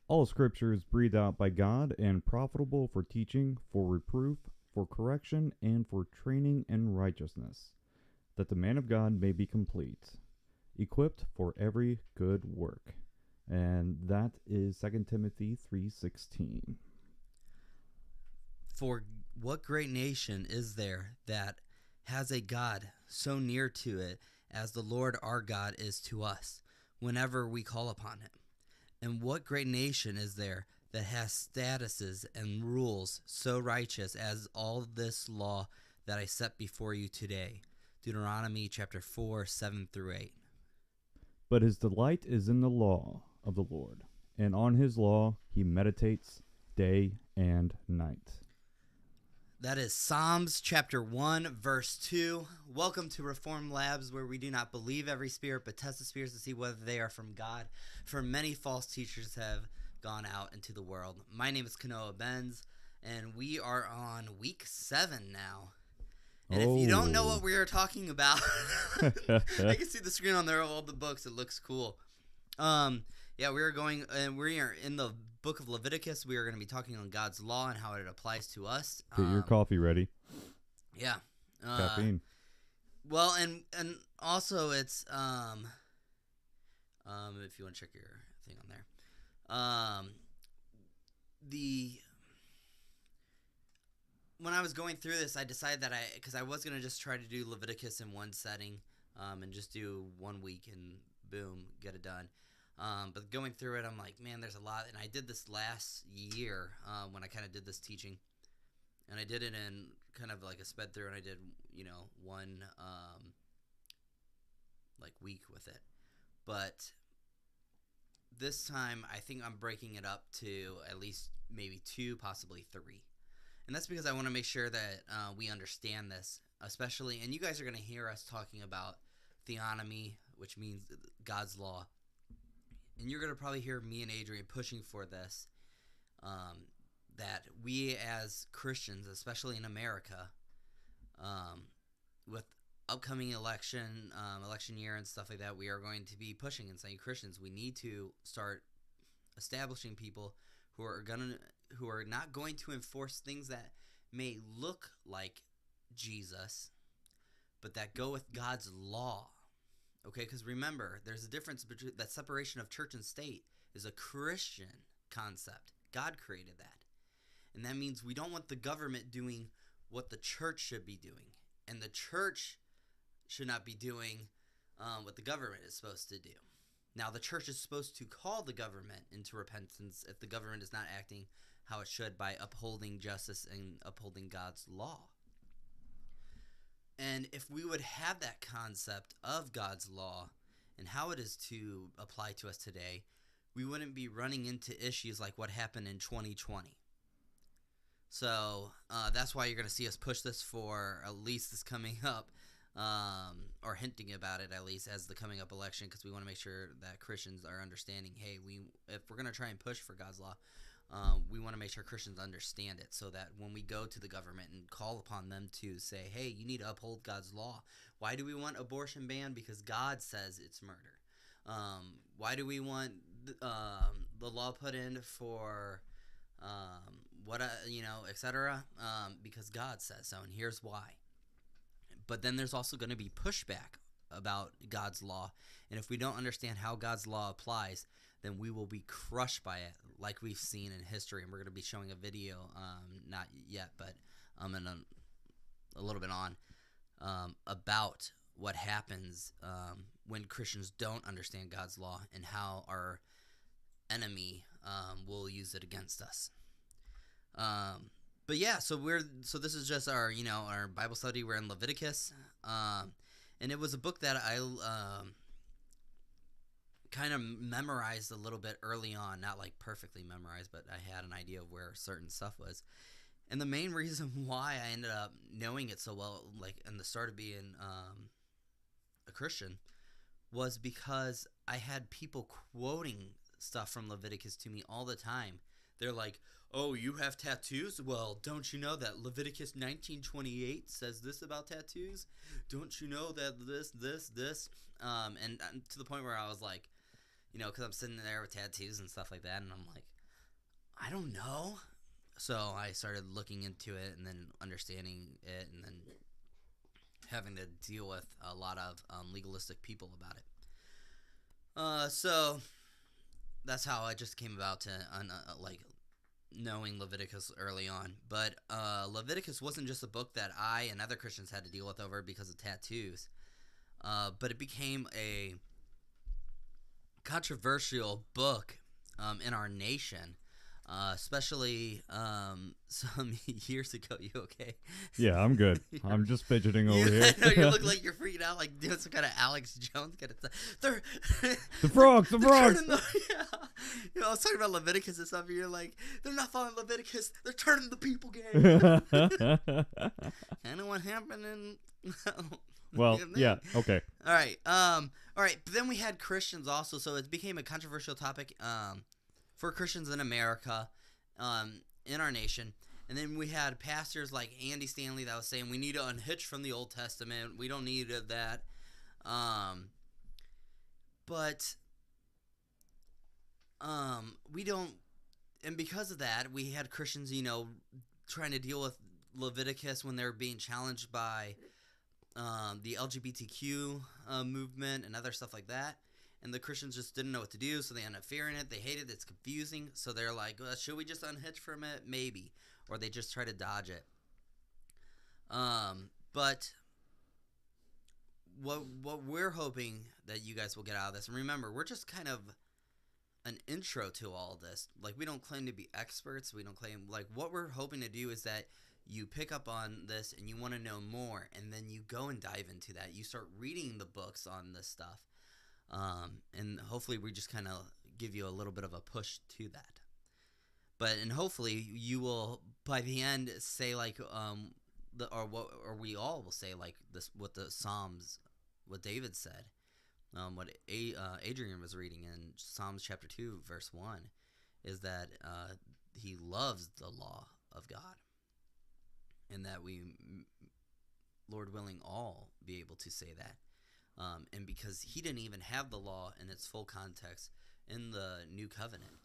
All Scripture is breathed out by God and profitable for teaching, for reproof, for correction, and for training in righteousness, that the man of God may be complete, equipped for every good work. And that is 2 Timothy 3:16. For what great nation is there that has a God so near to it as the Lord our God is to us, whenever we call upon him? And what great nation is there that has statuses and rules so righteous as all this law that I set before you today? Deuteronomy chapter 4, 7 through 8. But his delight is in the law of the Lord, and on his law he meditates day and night. That is Psalms chapter 1, verse 2. Welcome to Reform Labs, where we do not believe every spirit, but test the spirits to see whether they are from God. For many false teachers have gone out into the world. My name is Kanoa Benz, and we are on week 7 now. And if you don't know what we are talking about, I can see the screen on there of all the books. It looks cool. Yeah, we are in the book of Leviticus. We are going to be talking on God's law and how it applies to us. Get your coffee ready. Yeah. Caffeine. Well, and also it's if you want to check your thing on there. When I was going through this, I decided that because I was going to just try to do Leviticus in one setting, and just do 1 week and boom, get it done. But going through it, I'm like, man, there's a lot. And I did this last year when I kind of did this teaching. And I did it in kind of like a sped through, and I did, one week with it. But this time, I think I'm breaking it up to at least maybe 2, possibly 3. And that's because I want to make sure that we understand this, especially, and you guys are going to hear us talking about theonomy, which means God's law. And you're going to probably hear me and Adrian pushing for this, that we as Christians, especially in America, with upcoming election year and stuff like that, we are going to be pushing and saying, Christians, we need to start establishing people who are not going to enforce things that may look like Jesus, but that go with God's law. Okay, because remember, there's a difference between that separation of church and state is a Christian concept. God created that. And that means we don't want the government doing what the church should be doing. And the church should not be doing what the government is supposed to do. Now, the church is supposed to call the government into repentance if the government is not acting how it should by upholding justice and upholding God's law. And if we would have that concept of God's law and how it is to apply to us today, we wouldn't be running into issues like what happened in 2020. So that's why you're going to see us push this for at least this coming up, or hinting about it at least as the coming up election, because we want to make sure that Christians are understanding, hey, if we're going to try and push for God's law, we want to make sure Christians understand it, so that when we go to the government and call upon them to say, hey, you need to uphold God's law. Why do we want abortion banned? Because God says it's murder. Why do we want the law put in for etc.? Because God says so, and here's why. But then there's also going to be pushback about God's law, and if we don't understand how God's law applies, then we will be crushed by it, like we've seen in history. And we're going to be showing a video, not yet, but in a little bit on, about what happens when Christians don't understand God's law and how our enemy will use it against us. But yeah, so this is just our our Bible study. We're in Leviticus, and it was a book that I kind of memorized a little bit early on, not like perfectly memorized, but I had an idea of where certain stuff was. And the main reason why I ended up knowing it so well, like in the start of being a Christian, was because I had people quoting stuff from Leviticus to me all the time. They're like, oh, you have tattoos? Well, don't you know that Leviticus 19:28 says this about tattoos? Don't you know that this? And to the point where I was like, because I'm sitting there with tattoos and stuff like that, and I'm like, I don't know. So I started looking into it and then understanding it and then having to deal with a lot of legalistic people about it. So that's how I just came about to like knowing Leviticus early on. But Leviticus wasn't just a book that I and other Christians had to deal with over because of tattoos. But it became a controversial book in our nation, especially some years ago. You okay? Yeah, I'm good. I'm just fidgeting over here. I know you look like you're freaking out, like doing some kind of Alex Jones kind of stuff. They're The frogs. yeah. You know, I was talking about Leviticus and stuff. And you're like, they're not following Leviticus. They're turning the people gay. Kind of what happened in. Well, yeah, okay. All right. All right. But then we had Christians also, so it became a controversial topic for Christians in America, in our nation. And then we had pastors like Andy Stanley that was saying we need to unhitch from the Old Testament. We don't need that. But we don't. And because of that, we had Christians, you know, trying to deal with Leviticus when they were being challenged by the LGBTQ movement and other stuff like that. And the Christians just didn't know what to do, so they ended up fearing it. They hated it. It's confusing. So they're like, should we just unhitch from it? Maybe. Or they just try to dodge it. But what we're hoping that you guys will get out of this, and remember, we're just kind of an intro to all of this. Like, we don't claim to be experts. We don't claim, like, what we're hoping to do is that you pick up on this and you want to know more, and then you go and dive into that. You start reading the books on this stuff. And hopefully we just kind of give you a little bit of a push to that. And hopefully you will, by the end, say like, or we all will say like this, what the Psalms, what David said, what Adrian was reading in Psalms chapter 2, verse 1, is that he loves the law of God. And that we, Lord willing, all be able to say that. And because he didn't even have the law in its full context in the new covenant.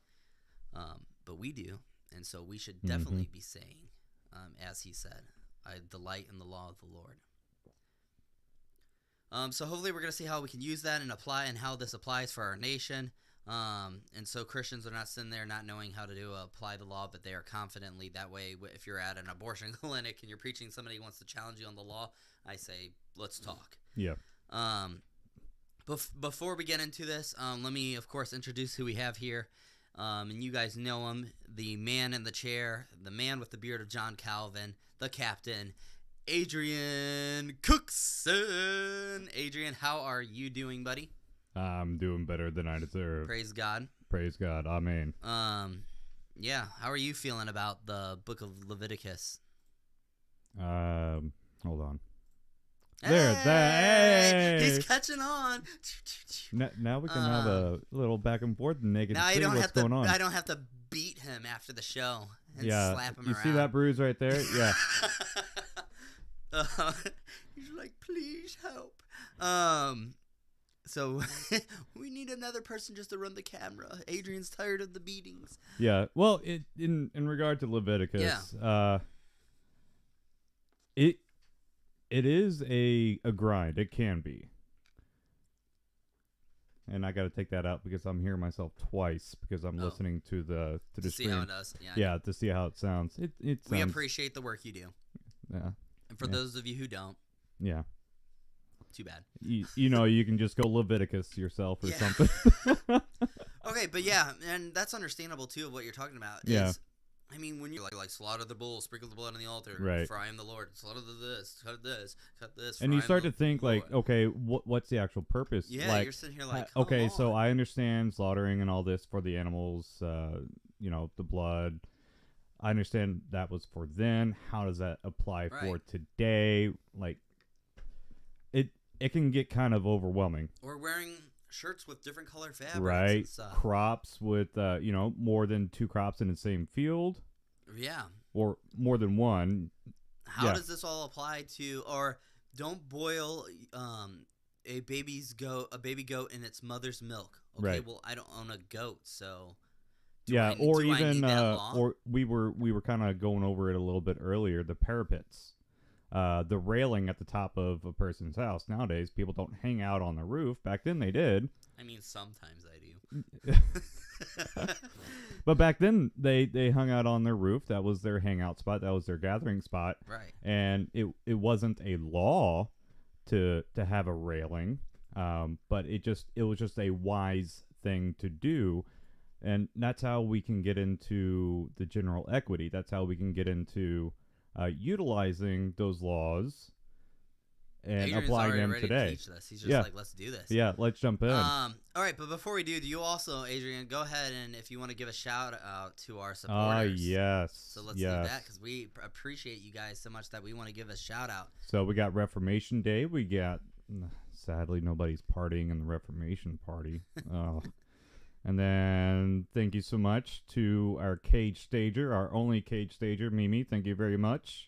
But we do. And so we should definitely be saying, as he said, I delight in the law of the Lord. So hopefully we're going to see how we can use that and apply, and how this applies for our nation. And so Christians are not sitting there not knowing how to apply the law, but they are confidently that way. If you're at an abortion clinic and you're preaching, somebody wants to challenge you on the law, I say, let's talk. Yeah. Before we get into this, let me, of course, introduce who we have here. And you guys know him, the man in the chair, the man with the beard of John Calvin, the captain, Adrian Cookson. Adrian, how are you doing, buddy? I'm doing better than I deserve. Praise God. Praise God. Amen. Yeah. How are you feeling about the book of Leviticus? Hold on. Hey! He's catching on. Now we can have a little back and forth and naked see what's going on. I don't have to beat him after the show and slap him around. You see that bruise right there? Yeah. He's like, please help. So we need another person just to run the camera. Adrian's tired of the beatings. Yeah. Well, in regard to Leviticus, it is a grind. It can be. And I got to take that out because I'm hearing myself twice because I'm listening to the to stream. See how it does. Yeah, to see how it sounds. We appreciate the work you do. Yeah. And for those of you who don't. Yeah. Too bad. You know, you can just go Leviticus yourself or something. Okay, but yeah, and that's understandable too of what you're talking about. I mean, when you're like slaughter the bull, sprinkle the blood on the altar, right? For I am the Lord. Slaughter this, cut this. And you start to think like, okay, what's the actual purpose? Yeah, like, you're sitting here like, okay, so I understand slaughtering and all this for the animals, you know, the blood. I understand that was for then. How does that apply for today? Like, it can get kind of overwhelming. Or wearing shirts with different color fabrics, right? And stuff. Crops with you know, more than 2 crops in the same field. Yeah. Or more than one. How does this all apply to? Or don't boil a baby goat in its mother's milk. Okay, well, I don't own a goat, so Yeah, or do I even need that law? or we were kind of going over it a little bit earlier. The parapets, the railing at the top of a person's house. Nowadays, people don't hang out on the roof. Back then, they did. I mean, sometimes I do. But back then, they hung out on their roof. That was their hangout spot. That was their gathering spot. Right. And it wasn't a law to have a railing, but it was just a wise thing to do. And that's how we can get into the general equity. That's how we can get into utilizing those laws and Adrian's applying already them ready today. to teach this. He's just like, let's do this. Yeah, let's jump in. All right, but before we do you also, Adrian, go ahead and if you want to give a shout out to our supporters. Yes. So let's do that because we appreciate you guys so much that we want to give a shout out. So we got Reformation Day. We got, sadly, nobody's partying in the Reformation party. Oh. And then thank you so much to our cage stager, our only cage stager, Mimi. Thank you very much.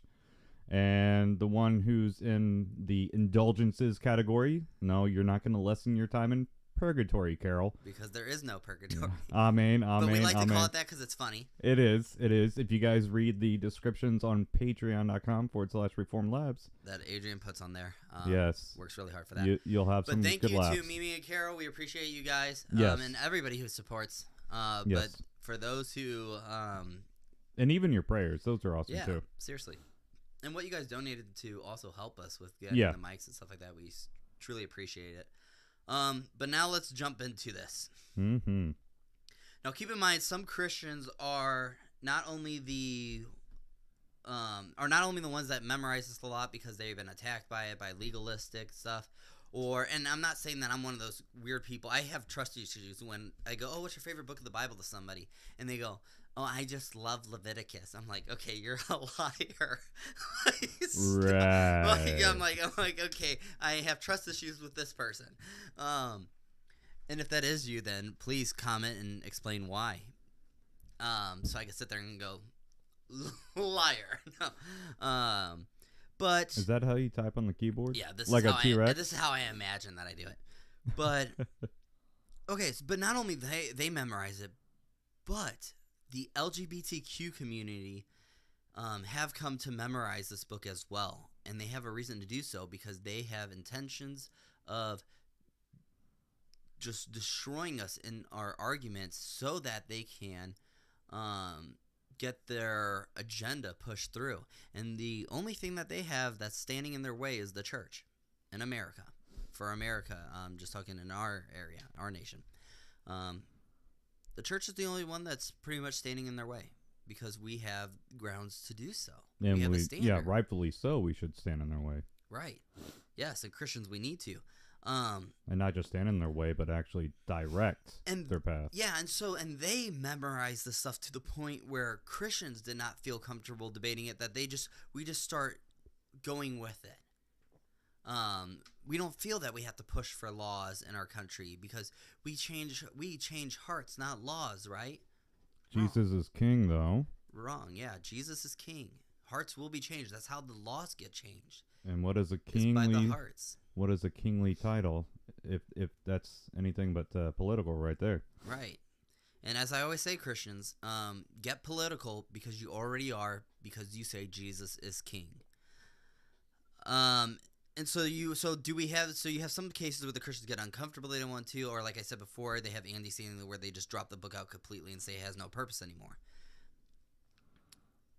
And the one who's in the indulgences category, no, you're not going to lessen your time in purgatory, Carol. Because there is no purgatory. Amen, but we like to call it that because it's funny. It is. If you guys read the descriptions on patreon.com/Reformed Labs. That Adrian puts on there. Yes. Works really hard for that. You'll have some good laughs. But thank you to Mimi and Carol. We appreciate you guys. Yes. And everybody who supports. Yes. But for those who... and even your prayers. Those are awesome, too. Seriously. And what you guys donated to also help us with getting the mics and stuff like that. We truly appreciate it. But now let's jump into this. Mm-hmm. Now, keep in mind, some Christians are not only the ones that memorize this a lot because they've been attacked by it, by legalistic stuff, and I'm not saying that I'm one of those weird people. I have trust issues when I go, "Oh, what's your favorite book of the Bible?" to somebody, and they go, "Oh, I just love Leviticus." I'm like, "Okay, you're a liar." Right. I'm like, okay, I have trust issues with this person. And if that is you, then please comment and explain why. So I can sit there and go, liar. No. But is that how you type on the keyboard? Yeah, this like is a T-Rex? this is how I imagine that I do it. But okay, but not only they memorize it, but the LGBTQ community have come to memorize this book as well, and they have a reason to do so because they have intentions of just destroying us in our arguments so that they can get their agenda pushed through. And the only thing that they have that's standing in their way is the church in America. For America, just talking in our area, our nation. The church is the only one that's pretty much standing in their way because we have grounds to do so. And we have a standard. Yeah, rightfully so, we should stand in their way. Right. Yes, and Christians, we need to. And not just stand in their way, but actually direct their path. Yeah, and they memorize this stuff to the point where Christians did not feel comfortable debating it, that we just start going with it. We don't feel that we have to push for laws in our country because we change hearts, not laws, right? Jesus is king, though. Wrong, yeah. Jesus is king. Hearts will be changed. That's how the laws get changed. And what is a kingly? It's by the hearts. What is a kingly title? If that's anything but political, right there. Right. And as I always say, Christians, get political because you already are, because you say Jesus is king. And so you have some cases where the Christians get uncomfortable, they don't want to, or like I said before, they have Andy saying where they just drop the book out completely and say it has no purpose anymore.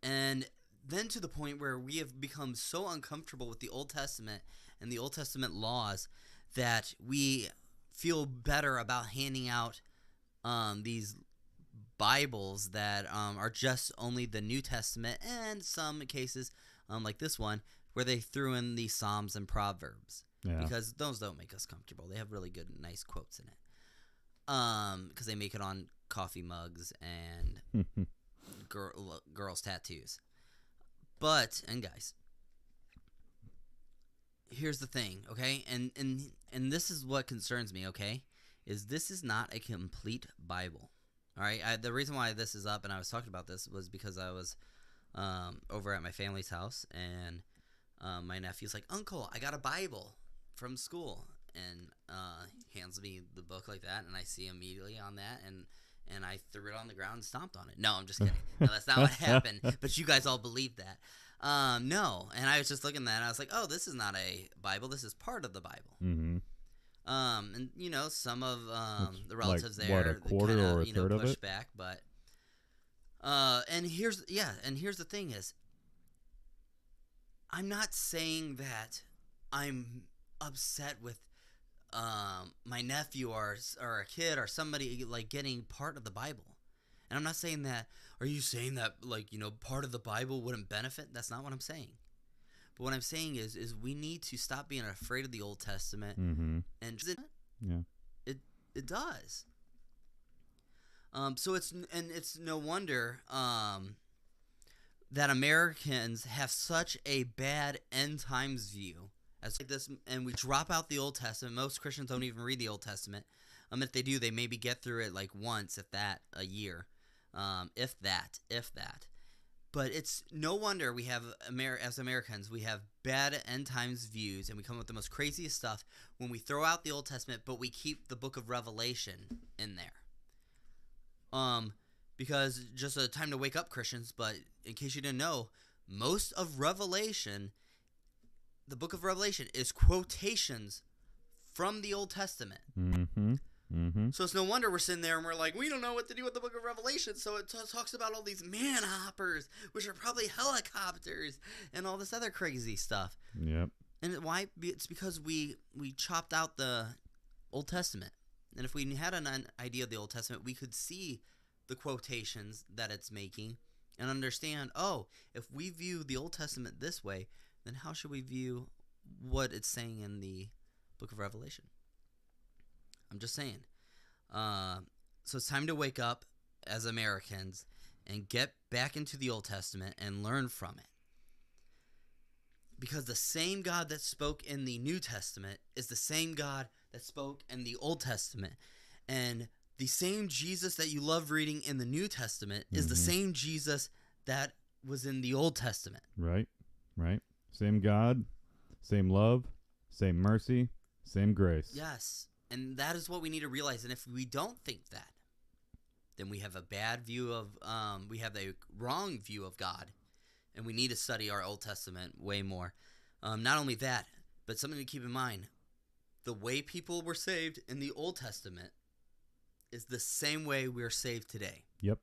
And then to the point where we have become so uncomfortable with the Old Testament and the Old Testament laws that we feel better about handing out these Bibles that are just only the New Testament, and some cases, like this one, where they threw in the Psalms and Proverbs. Yeah. Because those don't make us comfortable. They have really good, nice quotes in it. Because they make it on coffee mugs and girls' tattoos. And guys, here's the thing, okay? And this is what concerns me, okay? Is this is not a complete Bible. All right? The reason why this is up and I was talking about this was because I was over at my family's house, and my nephew's like, "Uncle, I got a Bible from school," and hands me the book like that, and I see immediately on that, and and I threw it on the ground and stomped on it. No, I'm just kidding. No, that's not what happened. But you guys all believe that. No, and I was just looking at that, and I was like, oh, this is not a Bible. This is part of the Bible. Mm-hmm. And some of the relatives like, there, a quarter kinda, or a third of push it? back, but and here's the thing is, I'm not saying that I'm upset with my nephew or a kid or somebody like getting part of the Bible, and I'm not saying that. Are you saying that part of the Bible wouldn't benefit? That's not what I'm saying. But what I'm saying is we need to stop being afraid of the Old Testament, Mm-hmm. and it does. So it's no wonder that Americans have such a bad end times view as like this, and we drop out the Old Testament. Most Christians don't even read the Old Testament. If they do, they maybe get through it like once, if that, a year, if that. But it's no wonder we have as Americans, we have bad end times views, and we come up with the most craziest stuff when we throw out the Old Testament, but we keep the Book of Revelation in there. Because just a time to wake up, Christians. But in case you didn't know, most of Revelation, the Book of Revelation, is quotations from the Old Testament. Mm-hmm. Mm-hmm. So it's no wonder we're sitting there and we're like, we don't know what to do with the Book of Revelation. So it talks about all these man hoppers, which are probably helicopters, and all this other crazy stuff. Yep. And why? It's because we chopped out the Old Testament. And if we had an idea of the Old Testament, we could see the quotations that it's making and understand, oh, if we view the Old Testament this way, then how should we view what it's saying in the Book of Revelation? I'm just saying. So it's time to wake up as Americans and get back into the Old Testament and learn from it. Because the same God that spoke in the New Testament is the same God that spoke in the Old Testament. And the same Jesus that you love reading in the New Testament is the same Jesus that was in the Old Testament. Right. Same God, same love, same mercy, same grace. Yes. And that is what we need to realize. And if we don't think that, then we have a bad view of, we have a wrong view of God. And we need to study our Old Testament way more. Not only that, but something to keep in mind. The way people were saved in the Old Testament is the same way we are saved today. Yep.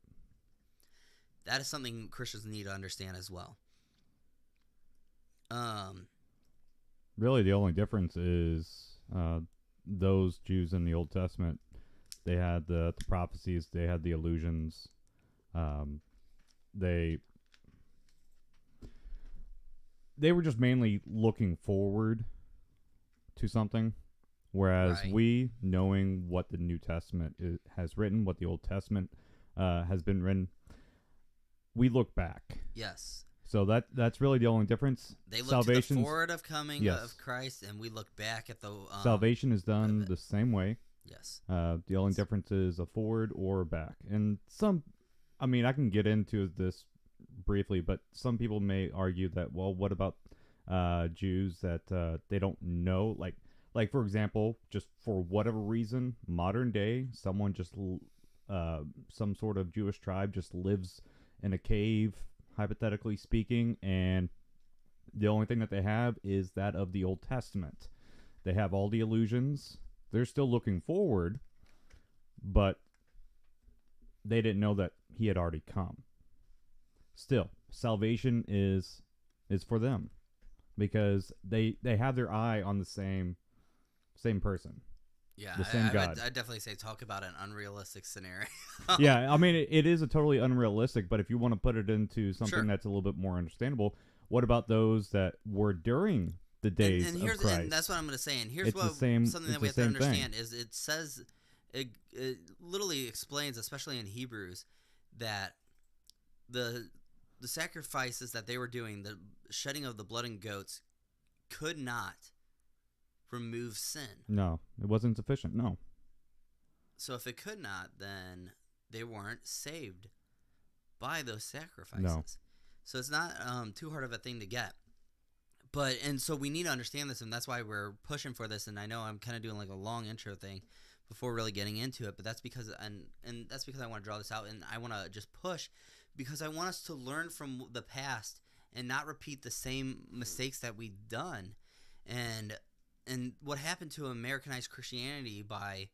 That is something Christians need to understand as well. Really, the only difference is those Jews in the Old Testament, they had the prophecies, they had the illusions. They were just mainly looking forward to something, whereas we, knowing what the New Testament has written, what the Old Testament has been written, we look back. Yes. So that's really the only difference. They look to the forward of coming of Christ, and we look back at the salvation is done the same way. Yes. The only difference is a forward or a back. And I can get into this briefly, but some people may argue that, well, what about Jews that they don't know? Like for example, just for whatever reason, modern day, someone just some sort of Jewish tribe just lives in a cave, hypothetically speaking, and the only thing that they have is that of the Old Testament. They have all the illusions. They're still looking forward, but they didn't know that he had already come. Still, salvation is for them because they have their eye on the same person. Yeah, the same God. I'd definitely say talk about an unrealistic scenario. Yeah, it is a totally unrealistic, but if you want to put it into something that's a little bit more understandable, what about those that were during the days of Christ? And that's what I'm going to say. And here's something that we have to understand is it says, it literally explains, especially in Hebrews, that the sacrifices that they were doing, the shedding of the blood and goats, could not remove sin. No, it wasn't sufficient. No. So if it could not, then they weren't saved by those sacrifices. No. So it's not too hard of a thing to get. And so we need to understand this, and that's why we're pushing for this. And I know I'm kind of doing like a long intro thing, before really getting into it. But that's because and that's because I want to draw this out, and I want to just push because I want us to learn from the past and not repeat the same mistakes that we've done. And what happened to Americanized Christianity by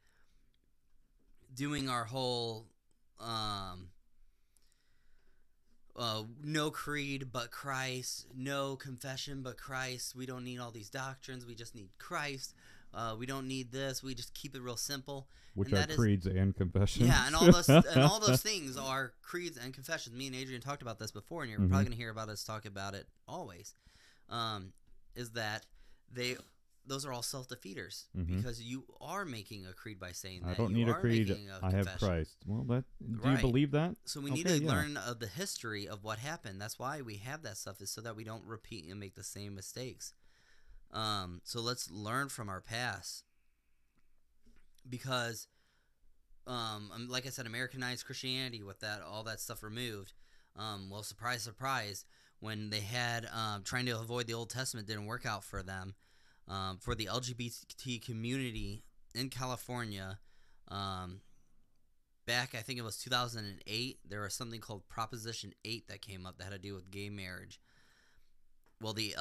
doing our whole no creed but Christ, no confession but Christ. We don't need all these doctrines. We just need Christ. We don't need this. We just keep it real simple. Which and are creeds and confessions. Yeah, and all those things are creeds and confessions. Me and Adrian talked about this before, and you're probably going to hear about us talk about it always. Is that those are all self-defeaters because you are making a creed by saying that. I don't you need a are creed. making a I have confession. Christ. Well, do you Right. believe that? So we need to learn of the history of what happened. That's why we have that stuff, is so that we don't repeat and make the same mistakes. So let's learn from our past, because like I said, Americanized Christianity with all that stuff removed. Well, surprise, surprise, when they had trying to avoid the Old Testament didn't work out for them. For the LGBT community in California, back, I think it was 2008, there was something called Proposition 8 that came up that had to do with gay marriage. Well, the